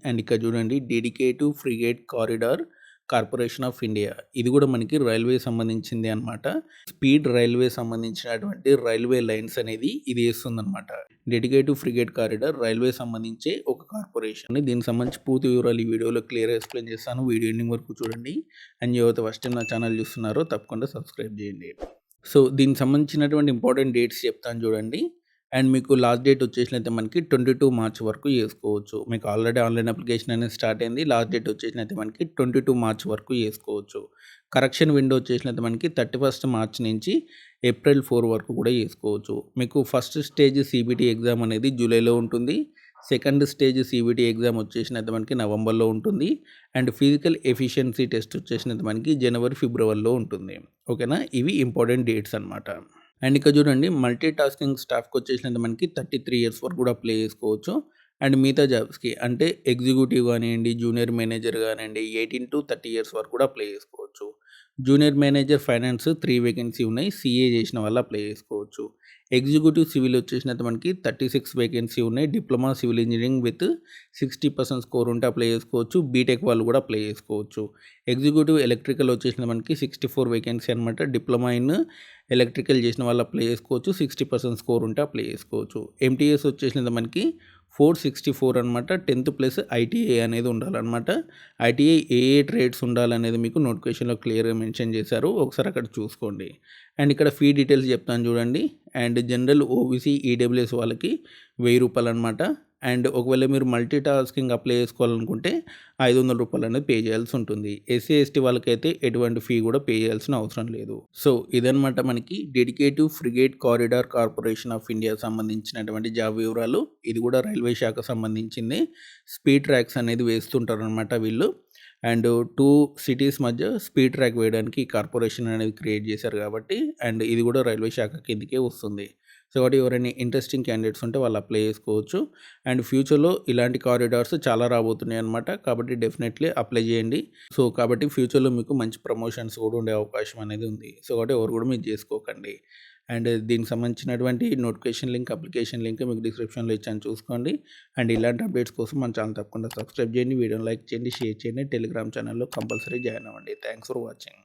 And ఇక్కడ చూడండి డెడికేటివ్ frigate corridor corporation of India. ఇది కూడా మనకి రైల్వే సంబంధించింది అనమాట. స్పీడ్ రైల్వే సంబంధించినటువంటి రైల్వే లైన్స్ అనేది ఇది వేస్తుందన్నమాట. డెడికేటివ్ ఫ్రిగేట్ కారిడార్ రైల్వే సంబంధించే ఒక కార్పొరేషన్. దీనికి సంబంధించి పూర్తి వివరాలు ఈ వీడియోలో క్లియర్గా ఎక్స్ప్లెయిన్ చేస్తాను. వీడియో ఎండింగ్ వరకు చూడండి. అండ్ ఎవరైతే ఫస్ట్ టైం నా ఛానల్ చూస్తున్నారో తప్పకుండా సబ్స్క్రైబ్ చేయండి. సో దీనికి సంబంధించినటువంటి ఇంపార్టెంట్ డేట్స్ చెప్తాను చూడండి. అండ్ మీకు లాస్ట్ డేట్ వచ్చేసినైతే మనకి 22 మార్చ్ వరకు చేసుకోవచ్చు. మీకు ఆల్రెడీ ఆన్లైన్ అప్లికేషన్ అనేది స్టార్ట్ అయింది. లాస్ట్ డేట్ వచ్చేసినైతే మనకి 22 మార్చ్ వరకు చేసుకోవచ్చు. కరెక్షన్ విండో వచ్చేసినైతే మనకి 31 మార్చ్ నుంచి ఏప్రిల్ 4 వరకు కూడా చేసుకోవచ్చు. మీకు ఫస్ట్ స్టేజ్ సిబిటి ఎగ్జామ్ అనేది జూలైలో ఉంటుంది. సెకండ్ స్టేజ్ సిబిటి ఎగ్జామ్ వచ్చేసినైతే మనకి నవంబర్లో ఉంటుంది. అండ్ ఫిజికల్ ఎఫిషియన్సీ టెస్ట్ వచ్చేసినైతే మనకి జనవరి ఫిబ్రవరిలో ఉంటుంది. ఓకేనా, ఇవి ఇంపార్టెంట్ డేట్స్ అనమాట. అండ్ ఇక్కడ చూడండి మల్టీ టాస్కింగ్ స్టాఫ్కి వచ్చేసినట్టు మనకి 33 ఇయర్స్ వరకు కూడా అప్లై చేసుకోవచ్చు. అండ్ మిగతా జాబ్స్కి అంటే ఎగ్జిక్యూటివ్ కానివ్వండి, జూనియర్ మేనేజర్ కానివ్వండి 18 to 30 ఇయర్స్ వరకు కూడా అప్లై చేసుకోవచ్చు. జూనియర్ మేనేజర్ ఫైనాన్స్ 3 వేకెన్సీ ఉన్నాయి. సిఏ చేసిన వాళ్ళు అప్లై చేసుకోవచ్చు. ఎగ్జిక్యూటివ్ సివిల్ వచ్చేసినట్టు మనకి 36 వేకెన్సీ ఉన్నాయి. Diploma civil engineering with 60% score ఉంటే అప్లై చేసుకోవచ్చు. బీటెక్ వాళ్ళు కూడా అప్లై చేసుకోవచ్చు. ఎగ్జిక్యూటివ్ ఎలక్ట్రికల్ వచ్చేసిన మనకి 64 వేకెన్సీ అనమాట. డిప్లొమా ఇన్ ఎలక్ట్రికల్ చేసిన వాళ్ళు అప్లై చేసుకోవచ్చు. 60% స్కోర్ ఉంటే అప్లై చేసుకోవచ్చు. ఎంటీఎస్ వచ్చేసినది మనకి 464 అనమాట. 10th ప్లస్ ఐటీఐ అనేది ఉండాలన్నమాట. ఐటీఐ ఏ ట్రేడ్స్ ఉండాలనేది మీకు నోటిఫికేషన్లో క్లియర్గా మెన్షన్ చేశారు. ఒకసారి అక్కడ చూసుకోండి. అండ్ ఇక్కడ ఫీ డీటెయిల్స్ చెప్తాను చూడండి. అండ్ జనరల్ ఓబీసీ ఈడబ్ల్యూఎస్ వాళ్ళకి 1000 రూపాయలు అనమాట. అండ్ ఒకవేళ మీరు మల్టీ టాస్కింగ్ అప్లై చేసుకోవాలనుకుంటే 500 రూపాయలు అనేది పే చేయాల్సి ఉంటుంది. ఎస్సీ ఎస్టీ వాళ్ళకైతే ఎటువంటి ఫీ కూడా పే చేయాల్సిన అవసరం లేదు. సో ఇదనమాట మనకి డెడికేటివ్ frigate corridor corporation of India సంబంధించినటువంటి జాబ్ వివరాలు. ఇది కూడా రైల్వే శాఖ సంబంధించింది. స్పీడ్ ట్రాక్స్ అనేది వేస్తుంటారు అనమాట వీళ్ళు. అండ్ 2 సిటీస్ మధ్య స్పీడ్ ట్రాక్ వేయడానికి కార్పొరేషన్ అనేది క్రియేట్ చేశారు కాబట్టి, అండ్ ఇది కూడా రైల్వే శాఖ కిందకే వస్తుంది. సో కాబట్టి ఎవరైనా ఇంట్రెస్టింగ్ క్యాండిడేట్స్ ఉంటే వాళ్ళు అప్లై చేసుకోవచ్చు. అండ్ ఫ్యూచర్లో ఇలాంటి కారిడార్స్ చాలా రాబోతున్నాయి అనమాట. కాబట్టి డెఫినెట్లీ అప్లై చేయండి. సో కాబట్టి ఫ్యూచర్లో మీకు మంచి ప్రమోషన్స్ కూడా ఉండే అవకాశం అనేది ఉంది. సో కాబట్టి ఎవరు కూడా మీరు చేసుకోకండి. అండ్ దీనికి సంబంధించినటువంటి నోటిఫికేషన్ లింక్, అప్లికేషన్ లింక్ మీకు డిస్క్రిప్షన్లో ఇచ్చాను, చూసుకోండి. అండ్ ఇలాంటి అప్డేట్స్ కోసం మన ఛానల్ తప్పకుండా సబ్స్క్రైబ్ చేయండి, వీడియోని లైక్ చేయండి, షేర్ చేయండి, టెలిగ్రామ్ ఛానల్లో కంపల్సరీ జాయిన్ అవ్వండి. Thanks for watching.